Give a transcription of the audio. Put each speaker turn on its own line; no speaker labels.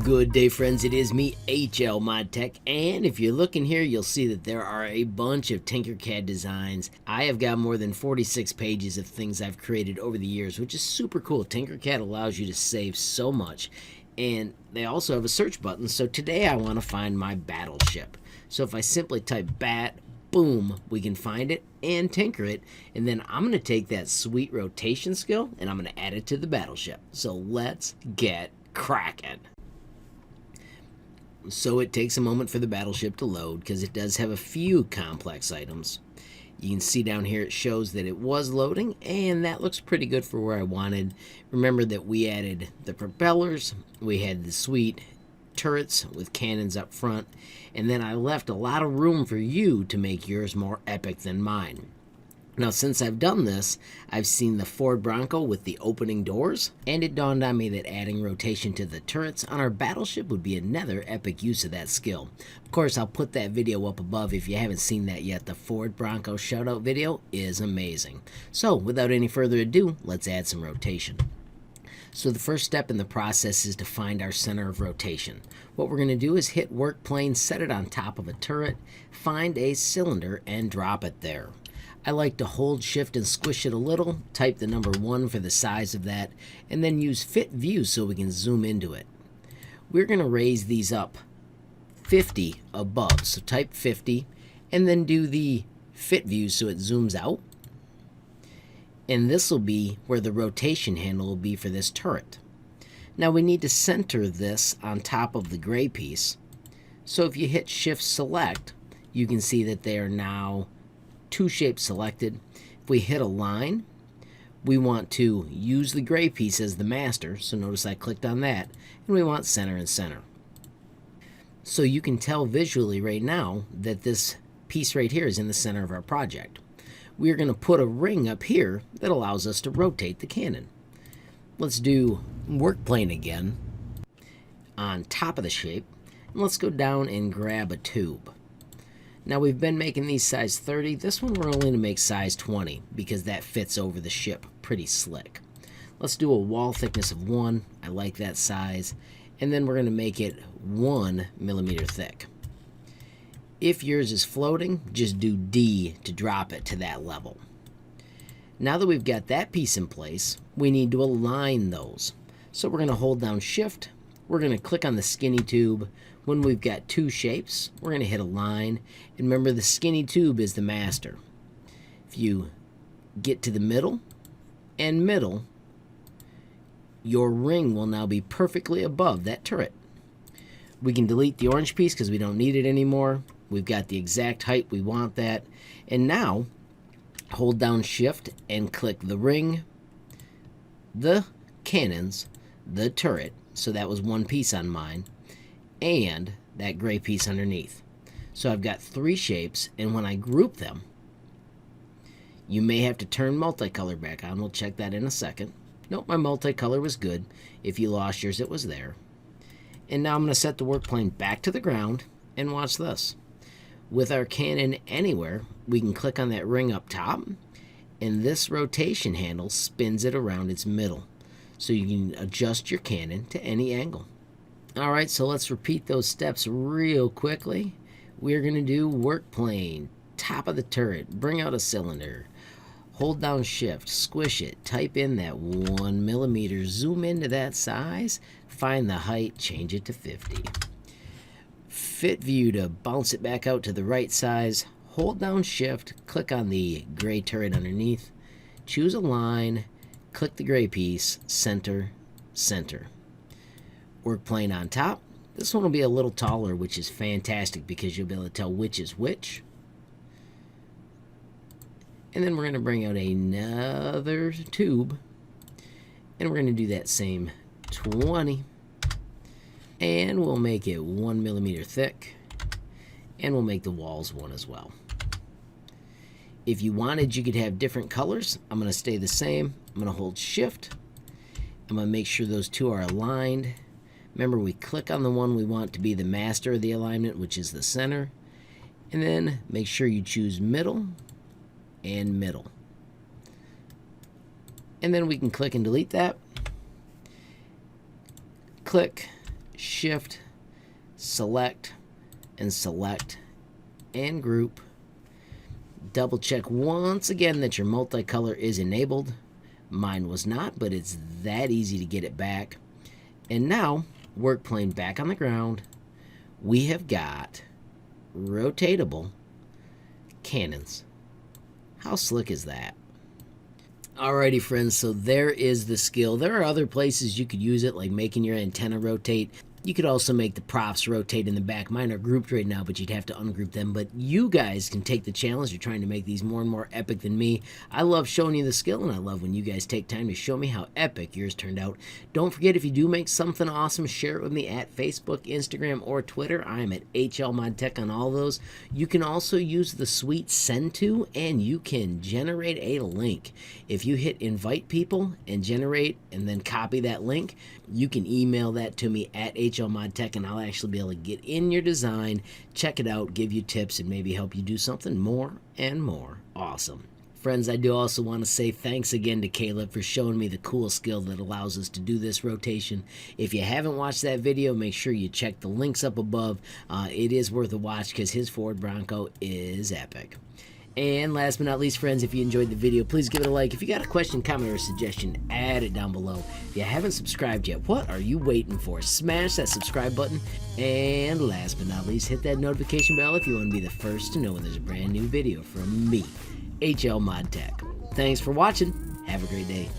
Good day, friends. It is me, HLModTech, and if you're looking here, you'll see that there are a bunch of Tinkercad designs. I have got more than 46 pages of things I've created over the years, which is super cool. Tinkercad allows you to save so much, and they also have a search button. So today I want to find my Battleship. So if I simply type bat, boom, we can find it and tinker it, and then I'm going to take that sweet rotation skill and I'm going to add it to the Battleship. So let's get cracking. So it takes a moment for the Battleship to load because it does have a few complex items. You can see down here it shows that it was loading, and that looks pretty good for where I wanted. Remember that we added the propellers, we had the sweet turrets with cannons up front, and then I left a lot of room for you to make yours more epic than mine. Now, since I've done this, I've seen the Ford Bronco with the opening doors, and it dawned on me that adding rotation to the turrets on our Battleship would be another epic use of that skill. Of course, I'll put that video up above if you haven't seen that yet. The Ford Bronco shoutout video is amazing. So, without any further ado, let's add some rotation. So the first step in the process is to find our center of rotation. What we're going to do is hit work plane, set it on top of a turret, find a cylinder, and drop it there. I like to hold shift and squish it a little, type the number 1 for the size of that, and then use fit view so we can zoom into it. We're going to raise these up 50 above, so type 50, and then do the fit view so it zooms out. And this will be where the rotation handle will be for this turret. Now we need to center this on top of the gray piece. So if you hit shift select, you can see that they are now two shapes selected. If we hit align, we want to use the gray piece as the master. So notice I clicked on that, and we want center and center. So you can tell visually right now that this piece right here is in the center of our project. We're going to put a ring up here that allows us to rotate the cannon. Let's do work plane again on top of the shape, and let's go down and grab a tube. Now we've been making these size 30. This one we're only going to make size 20 because that fits over the ship pretty slick. Let's do a wall thickness of 1. I like that size. And then we're going to make it 1 millimeter thick. If yours is floating, just do D to drop it to that level. Now that we've got that piece in place, we need to align those. So we're going to hold down shift. We're going to click on the skinny tube. When we've got two shapes, we're going to hit align. And remember, the skinny tube is the master. If you get to the middle and middle, your ring will now be perfectly above that turret. We can delete the orange piece because we don't need it anymore. We've got the exact height we want that. And now, hold down shift and click the ring, the cannons, the turret. So that was one piece on mine. And that gray piece underneath. So I've got 3 shapes, and when I group them, you may have to turn multicolor back on. We'll check that in a second. Nope, my multicolor was good. If you lost yours, it was there. And now I'm going to set the work plane back to the ground, and watch this. With our cannon anywhere, we can click on that ring up top, and this rotation handle spins it around its middle. So you can adjust your cannon to any angle. Alright, so let's repeat those steps real quickly. We're going to do work plane, top of the turret, bring out a cylinder, hold down shift, squish it, type in that 1 millimeter, zoom into that size, find the height, change it to 50. Fit view to bounce it back out to the right size, hold down shift, click on the gray turret underneath, choose a line, click the gray piece, center, center. Work plane on top. This one will be a little taller, which is fantastic because you'll be able to tell which is which. And then we're going to bring out another tube, and we're going to do that same 20, and we'll make it 1 millimeter thick, and we'll make the walls 1 as well. If you wanted, you could have different colors. I'm going to stay the same. I'm going to hold shift. I'm going to make sure those two are aligned. Remember, we click on the one we want to be the master of the alignment, which is the center. And then make sure you choose middle and middle. And then we can click and delete that. Click, Shift, select, and group. Double check once again that your multicolor is enabled. Mine was not, but it's that easy to get it back. And now, work plane back on the ground. We have got rotatable cannons. How slick is that? Alrighty friends, so there is the skill. There are other places you could use it, like making your antenna rotate. You could also make the props rotate in the back. Mine are grouped right now, but you'd have to ungroup them. But you guys can take the challenge. You're trying to make these more and more epic than me. I love showing you the skill, and I love when you guys take time to show me how epic yours turned out. Don't forget, if you do make something awesome, share it with me at Facebook, Instagram, or Twitter. I'm at HLModTech on all those. You can also use the sweet send to, and you can generate a link. If you hit invite people and generate and then copy that link, you can email that to me at HLModTech, and I'll actually be able to get in your design, check it out, give you tips, and maybe help you do something more and more awesome. Friends, I do also want to say thanks again to Caleb for showing me the cool skill that allows us to do this rotation. If you haven't watched that video, make sure you check the links up above. It is worth a watch because his Ford Bronco is epic. And last but not least, friends, if you enjoyed the video, please give it a like. If you got a question, comment, or suggestion, add it down below. If you haven't subscribed yet, what are you waiting for? Smash that subscribe button. And last but not least, hit that notification bell if you want to be the first to know when there's a brand new video from me, HLModTech. Thanks for watching. Have a great day.